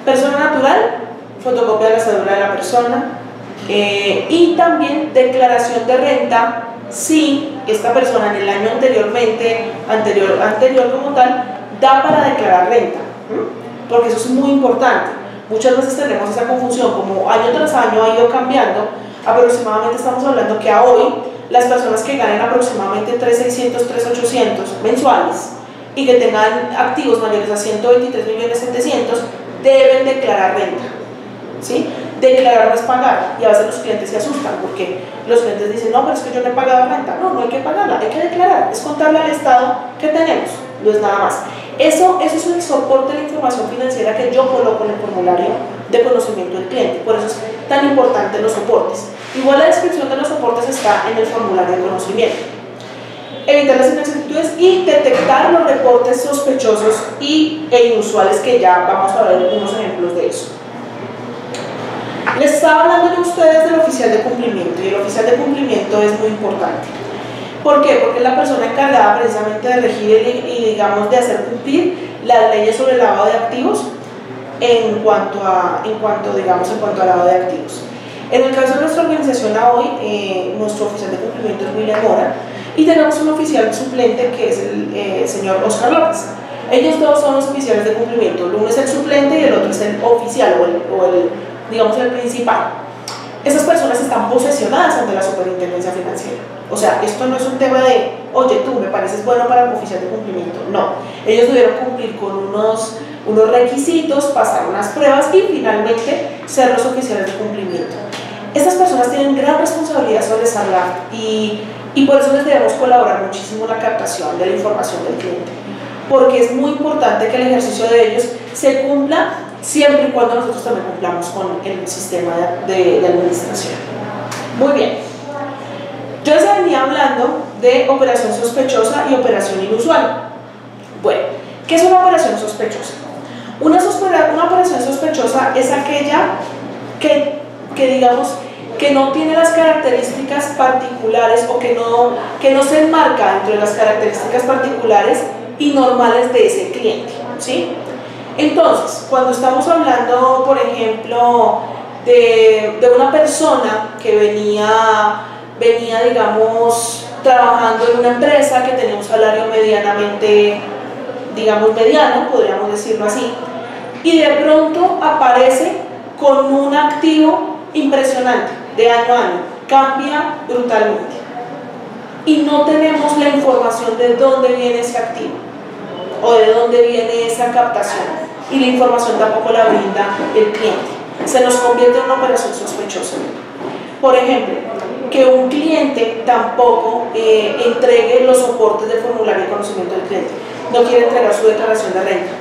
Persona natural, fotocopia de la cédula de la persona, y también declaración de renta si esta persona en el año anterior como tal, da para declarar renta, porque eso es muy importante. Muchas veces tenemos esa confusión, como año tras año ha ido cambiando. Aproximadamente estamos hablando que a hoy las personas que ganen aproximadamente 3.600, 3.800 mensuales y que tengan activos mayores a 123.700.000 deben declarar renta, ¿sí? Declarar no es pagar, y a veces los clientes se asustan porque los clientes dicen: no, pero es que yo no he pagado renta. No, no hay que pagarla, hay que declarar, es contarle al Estado que tenemos, no es nada más. Eso es el soporte de la información financiera que yo coloco en el formulario de conocimiento del cliente. Por eso es tan importante los soportes. Igual la descripción de los soportes está en el formulario de conocimiento. Evitar las inexactitudes y detectar los reportes sospechosos e inusuales, que ya vamos a ver unos ejemplos de eso. Les estaba hablando de ustedes del oficial de cumplimiento, y el oficial de cumplimiento es muy importante. ¿Por qué? Porque es la persona encargada precisamente de regir y digamos de hacer cumplir las leyes sobre el lavado de activos en cuanto a lavado de activos. En el caso de nuestra organización hoy, nuestro oficial de cumplimiento es William Mora, y tenemos un oficial suplente que es el señor Oscar López. Ellos dos son los oficiales de cumplimiento, uno es el suplente y el otro es el oficial o el principal. Esas personas están posesionadas ante la superintendencia financiera. O sea, esto no es un tema de, oye, tú me pareces bueno para el oficial de cumplimiento. No, ellos debieron cumplir con unos requisitos, pasar unas pruebas y finalmente ser los oficiales de cumplimiento. Estas personas tienen gran responsabilidad sobre SARLAF y por eso les debemos colaborar muchísimo en la captación de la información del cliente, porque es muy importante que el ejercicio de ellos se cumpla siempre y cuando nosotros también cumplamos con el sistema de administración. Muy bien, yo les venía hablando de operación sospechosa y operación inusual. Bueno, ¿qué es una operación sospechosa? Una operación sospechosa es aquella que digamos que no tiene las características particulares o que no se enmarca dentro de las características particulares y normales de ese cliente, ¿sí? Entonces, cuando estamos hablando, por ejemplo, de una persona que venía, digamos, trabajando en una empresa que tenía un salario medianamente, digamos, mediano, podríamos decirlo así, y de pronto aparece con un activo impresionante, de año a año, cambia brutalmente. Y no tenemos la información de dónde viene ese activo o de dónde viene esa captación, y la información tampoco la brinda el cliente. Se nos convierte en una operación sospechosa. Por ejemplo, que un cliente tampoco entregue los soportes del formulario de conocimiento del cliente, no quiere entregar su declaración de renta,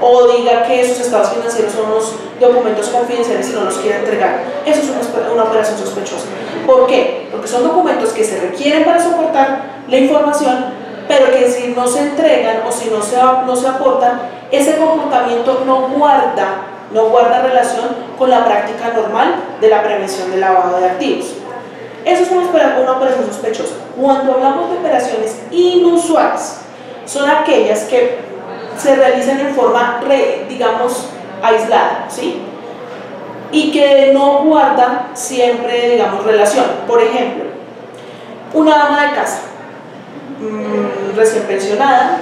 o diga que sus estados financieros son unos documentos confidenciales y no los quiere entregar. Eso es una operación sospechosa. ¿Por qué? Porque son documentos que se requieren para soportar la información, pero que si no se entregan o si no se aportan, ese comportamiento no guarda relación con la práctica normal de la prevención del lavado de activos. Eso es una operación sospechosa. Cuando hablamos de operaciones inusuales, son aquellas que se realizan en forma, digamos, aislada, ¿sí? Y que no guardan siempre, digamos, relación. Por ejemplo, una ama de casa recién pensionada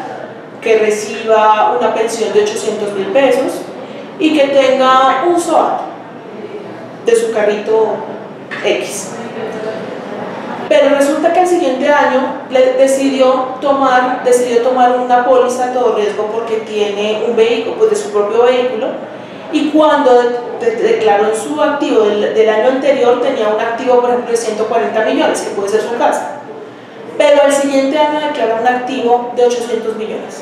que reciba una pensión de 800.000 pesos y que tenga un SOAT de su carrito X. Pero resulta que el siguiente año decidió tomar una póliza a todo riesgo porque tiene un vehículo, pues de su propio vehículo, y cuando declaró en su activo del año anterior tenía un activo, por ejemplo, de 140 millones, que puede ser su casa, pero el siguiente año declara un activo de 800 millones.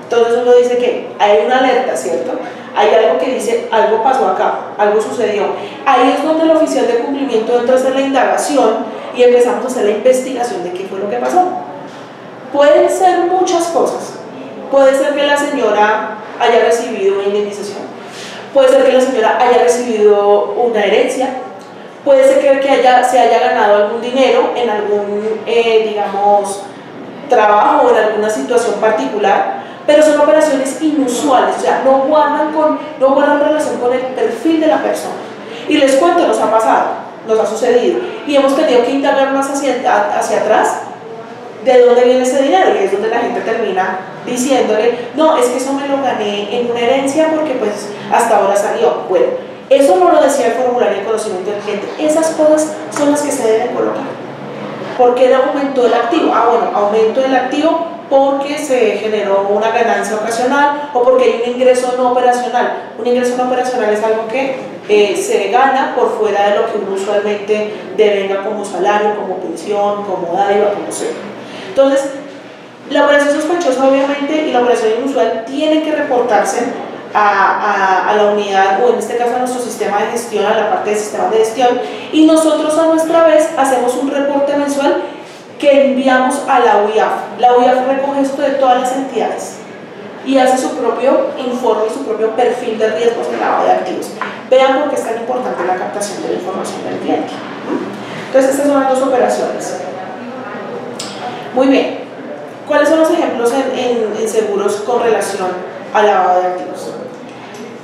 Entonces uno dice que hay una alerta, ¿cierto? Hay algo que dice, algo pasó acá, algo sucedió. Ahí es donde el oficial de cumplimiento entra a hacer la indagación y empezamos a hacer la investigación de qué fue lo que pasó. Pueden ser muchas cosas. Puede ser que la señora haya recibido una indemnización, puede ser que la señora haya recibido una herencia, puede ser que se haya ganado algún dinero en algún, digamos, trabajo o en alguna situación particular, pero son operaciones inusuales, o sea, no guardan relación con el perfil de la persona. Y les cuento, nos ha pasado, nos ha sucedido, y hemos tenido que indagar más hacia atrás de dónde viene ese dinero, y es donde la gente termina diciéndole, no, es que eso me lo gané en una herencia porque pues hasta ahora salió. Bueno, eso no lo decía el formulario de conocimiento del cliente. Esas cosas son las que se deben colocar. ¿Por qué aumentó el activo? Bueno, aumento el activo porque se generó una ganancia ocasional o porque hay un ingreso no operacional. Un ingreso no operacional es algo que se gana por fuera de lo que uno usualmente devenga como salario, como pensión, como dádiva, como sea. Entonces, La operación sospechosa obviamente y la operación inusual tienen que reportarse a la unidad, o en este caso a nuestro sistema de gestión, a la parte del sistema de gestión, y nosotros a nuestra vez hacemos un reporte mensual que enviamos a la UIAF. La UIAF recoge esto de todas las entidades y hace su propio informe, su propio perfil de riesgos de lavado de activos. Vean por qué es tan importante la captación de la información del cliente. Entonces estas son las dos operaciones. Muy bien, ¿cuáles son los ejemplos en seguros con relación al lavado de activos?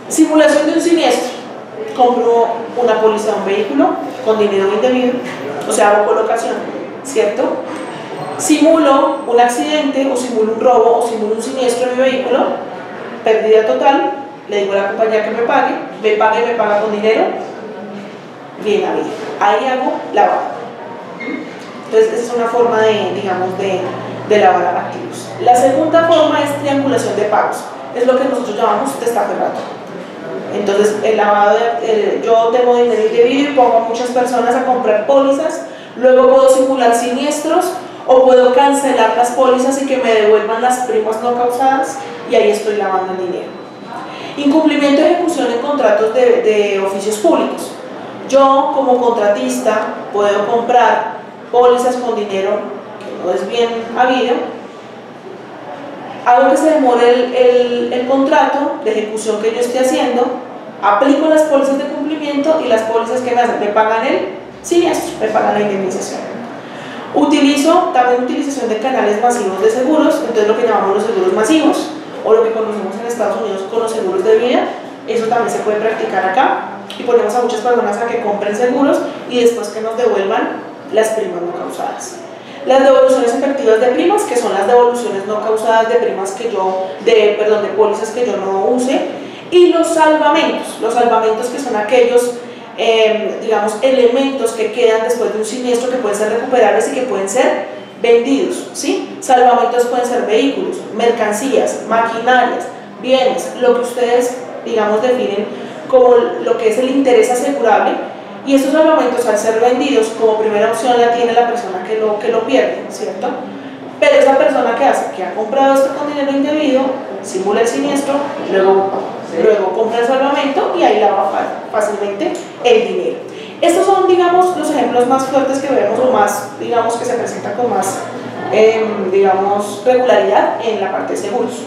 Simulación de un siniestro. Compro una póliza de un vehículo con dinero indebido, o sea, hago colocación, ¿cierto? Simulo un accidente, o simulo un robo, o simulo un siniestro en mi vehículo, pérdida total, le digo a la compañía que me paga con dinero, bien habido. Ahí hago lavado. Entonces, esa es una forma de, digamos, de lavar activos. La segunda forma es triangulación de pagos. Es lo que nosotros llamamos testaferrato. Entonces, el lavado yo tengo dinero indebido y pongo a muchas personas a comprar pólizas, luego puedo simular siniestros o puedo cancelar las pólizas y que me devuelvan las primas no causadas, y ahí estoy lavando el dinero. Incumplimiento de ejecución en contratos de oficios públicos. Yo como contratista puedo comprar pólizas con dinero que no es bien habido, hago que se demore el contrato de ejecución que yo esté haciendo, aplico las pólizas de cumplimiento y las pólizas que me hacen, me pagan el siniestro, me pagan la indemnización. Utilizo también utilización de canales masivos de seguros, entonces lo que llamamos los seguros masivos, o lo que conocemos en Estados Unidos con los seguros de vida. Eso también se puede practicar acá, y ponemos a muchas personas a que compren seguros y después que nos devuelvan las primas no causadas. Las devoluciones efectivas de primas, que son las devoluciones no causadas de primas que de pólizas que yo no use, y los salvamentos que son aquellos digamos, elementos que quedan después de un siniestro que pueden ser recuperables y que pueden ser vendidos, ¿sí? Salvamentos pueden ser vehículos, mercancías, maquinarias, bienes, lo que ustedes, digamos, definen como lo que es el interés asegurable, y estos salvamentos, al ser vendidos, como primera opción la tiene la persona que lo pierde, ¿cierto? Pero esa persona que hace, que ha comprado esto con dinero indebido, simula el siniestro, luego compra el salvamento y ahí lava fácilmente el dinero. Estos son, digamos, los ejemplos más fuertes que vemos, o más, digamos, que se presentan con más, digamos, regularidad en la parte de seguros.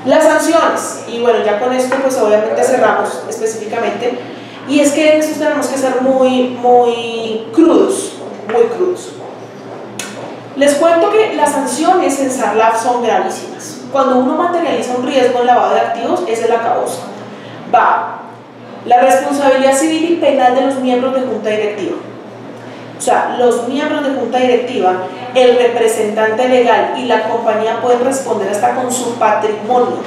Las sanciones, y bueno, ya con esto pues obviamente cerramos específicamente, y es que en estos tenemos que ser muy crudos. Les cuento que las sanciones en SARLAF son gravísimas. Cuando uno materializa un riesgo en lavado de activos, es el acabose. Va la responsabilidad civil y penal de los miembros de junta directiva. O sea, los miembros de junta directiva, el representante legal y la compañía pueden responder hasta con su patrimonio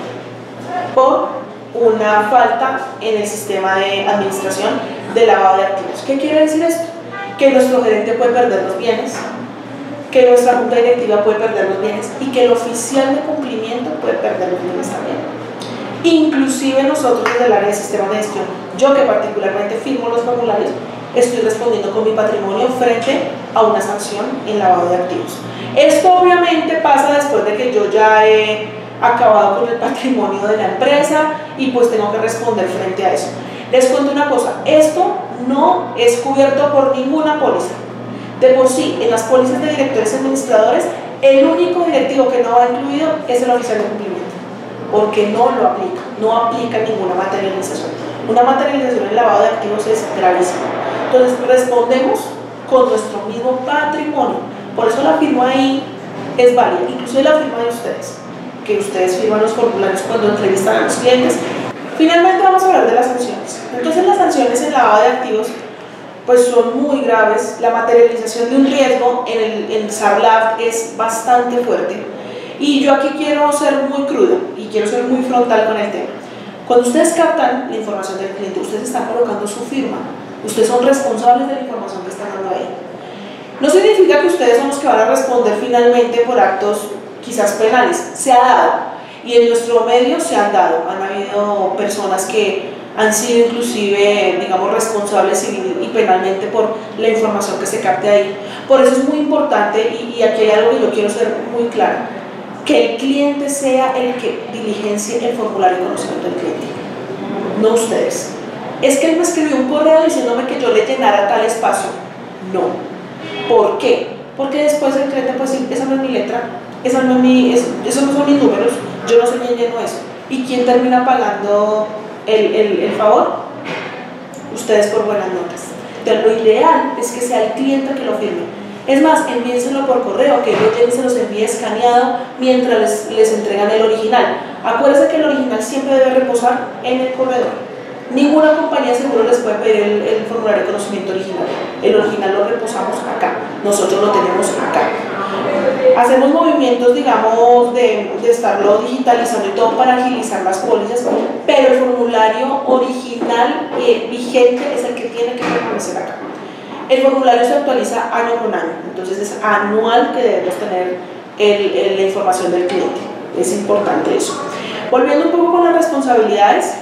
por una falta en el sistema de administración de lavado de activos. ¿Qué quiere decir esto? Que nuestro gerente puede perder los bienes, que nuestra junta directiva puede perder los bienes y que el oficial de cumplimiento puede perder los bienes también. Inclusive nosotros desde el área de sistema de gestión, yo que particularmente firmo los formularios, estoy respondiendo con mi patrimonio frente a una sanción en lavado de activos. Esto obviamente pasa después de que yo ya he acabado con el patrimonio de la empresa y pues tengo que responder frente a eso. Les cuento una cosa, esto no es cubierto por ninguna póliza. De por sí, en las pólizas de directores y administradores, el único directivo que no va incluido es el oficial de cumplimiento, porque no aplica ninguna materialización. Una materialización en lavado de activos es gravísima. Entonces respondemos con nuestro mismo patrimonio. Por eso la firma ahí es válida, incluso la firma de ustedes, que ustedes firman los formularios cuando entrevistan a los clientes. Finalmente vamos a hablar de las sanciones. Entonces las sanciones en lavado de activos pues son muy graves. La materialización de un riesgo en SARLAF es bastante fuerte, y yo aquí quiero ser muy cruda y quiero ser muy frontal con el tema. Cuando ustedes captan la información del cliente, ustedes están colocando su firma, ustedes son responsables de la información que están dando ahí. No significa que ustedes son los que van a responder finalmente por actos quizás penales. Se ha dado, y en nuestro medio se han dado, han habido personas que han sido inclusive, digamos, responsables civil y penalmente por la información que se capte ahí. Por eso es muy importante, y aquí hay algo que yo quiero ser muy clara, que el cliente sea el que diligencie el formulario de conocimiento del cliente, no ustedes. Es que él me escribió un correo diciéndome que yo le llenara tal espacio. No. ¿Por qué? Porque después el cliente puede decir, esa no es mi letra, esos no son mis números, yo no sé quién llenó eso. ¿Y quién termina pagando el favor? Ustedes por buenas notas. Entonces lo ideal es que sea el cliente que lo firme. Es más, envíenselo por correo, que ellos lleguen y se los envíe escaneado mientras les entregan el original. Acuérdense que el original siempre debe reposar en el corredor. Ninguna compañía de seguro les puede pedir el formulario de conocimiento original. El original lo reposamos acá, nosotros lo tenemos acá. Hacemos movimientos, digamos, de estarlo digitalizando y todo para agilizar las pólizas, pero el formulario original vigente es el que tiene que permanecer acá. El formulario se actualiza año con año, entonces es anual que debemos tener la información del cliente. Es importante eso. Volviendo un poco con las responsabilidades,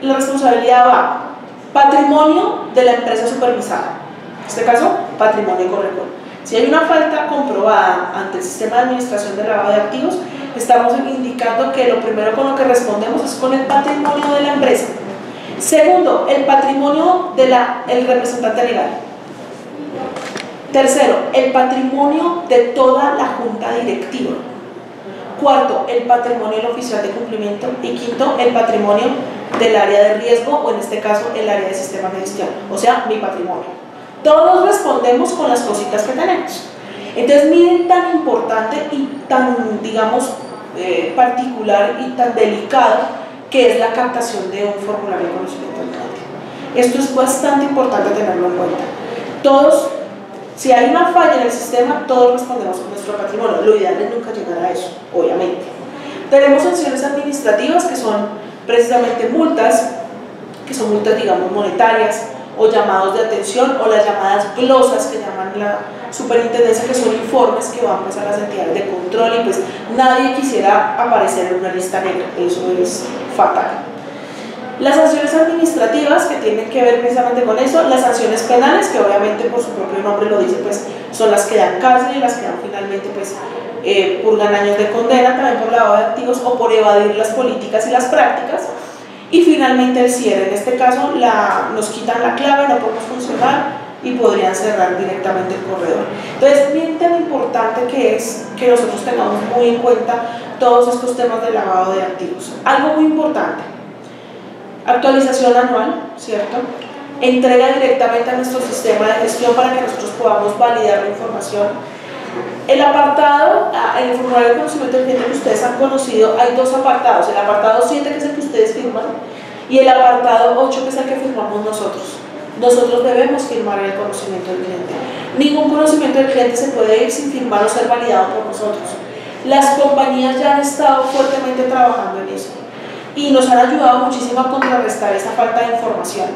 la responsabilidad va patrimonio de la empresa supervisada, en este caso patrimonio corrector. Si hay una falta comprobada ante el sistema de administración de lavado de activos, estamos indicando que lo primero con lo que respondemos es con el patrimonio de la empresa. Segundo, el patrimonio del representante legal. Tercero, el patrimonio de toda la junta directiva. Cuarto, el patrimonio del oficial de cumplimiento. Y quinto, el patrimonio del área de riesgo, o en este caso el área de sistema de gestión, o sea, mi patrimonio. Todos respondemos con las cositas que tenemos. Entonces miren tan importante y tan, digamos, particular y tan delicado que es la captación de un formulario de conocimiento del cliente. Esto es bastante importante tenerlo en cuenta. Todos, si hay una falla en el sistema, todos respondemos con nuestro patrimonio. Lo ideal es nunca llegar a eso, obviamente. Tenemos sanciones administrativas que son precisamente multas, que son multas, digamos, monetarias, o llamados de atención, o las llamadas glosas que llaman la superintendencia, que son informes que van pues a las entidades de control, y pues nadie quisiera aparecer en una lista negra, eso es fatal. Las sanciones administrativas, que tienen que ver precisamente con eso, las sanciones penales, que obviamente por su propio nombre lo dice, pues son las que dan cárcel y las que dan finalmente pues purgan años de condena, también por lavado de activos o por evadir las políticas y las prácticas. Y finalmente el cierre, en este caso nos quitan la clave, no podemos funcionar y podrían cerrar directamente el corredor. Entonces, miren tan importante que es que nosotros tengamos muy en cuenta todos estos temas de lavado de activos. Algo muy importante, actualización anual, ¿cierto? Entrega directamente a nuestro sistema de gestión para que nosotros podamos validar la información. El apartado, en el formulario de conocimiento del cliente que ustedes han conocido, hay dos apartados, el apartado 7 que es el que ustedes firman y el apartado 8 que es el que firmamos nosotros. Nosotros debemos firmar el conocimiento del cliente. Ningún conocimiento del cliente se puede ir sin firmar o ser validado por nosotros. Las compañías ya han estado fuertemente trabajando en eso y nos han ayudado muchísimo a contrarrestar esa falta de información.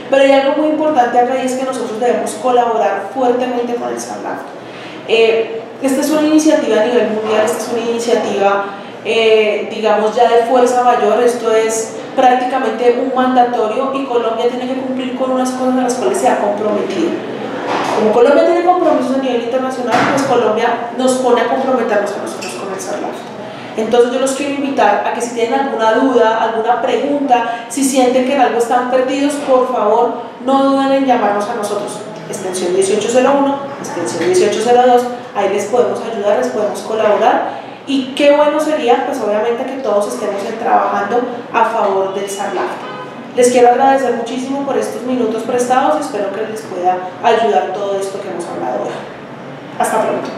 Pero hay algo muy importante acá y es que nosotros debemos colaborar fuertemente con el SARLAF. Esta es una iniciativa a nivel mundial, esta es una iniciativa, digamos, ya de fuerza mayor. Esto es prácticamente un mandatorio y Colombia tiene que cumplir con unas cosas en las cuales se ha comprometido. Como Colombia tiene compromisos a nivel internacional, pues Colombia nos pone a comprometernos a nosotros con el SARLAF. Entonces yo los quiero invitar a que si tienen alguna duda, alguna pregunta, si sienten que en algo están perdidos, por favor no duden en llamarnos a nosotros. Extensión 1801, extensión 1802, ahí les podemos ayudar, les podemos colaborar y qué bueno sería pues obviamente que todos estemos trabajando a favor del SARLAF. Les quiero agradecer muchísimo por estos minutos prestados, espero que les pueda ayudar todo esto que hemos hablado hoy. Hasta pronto.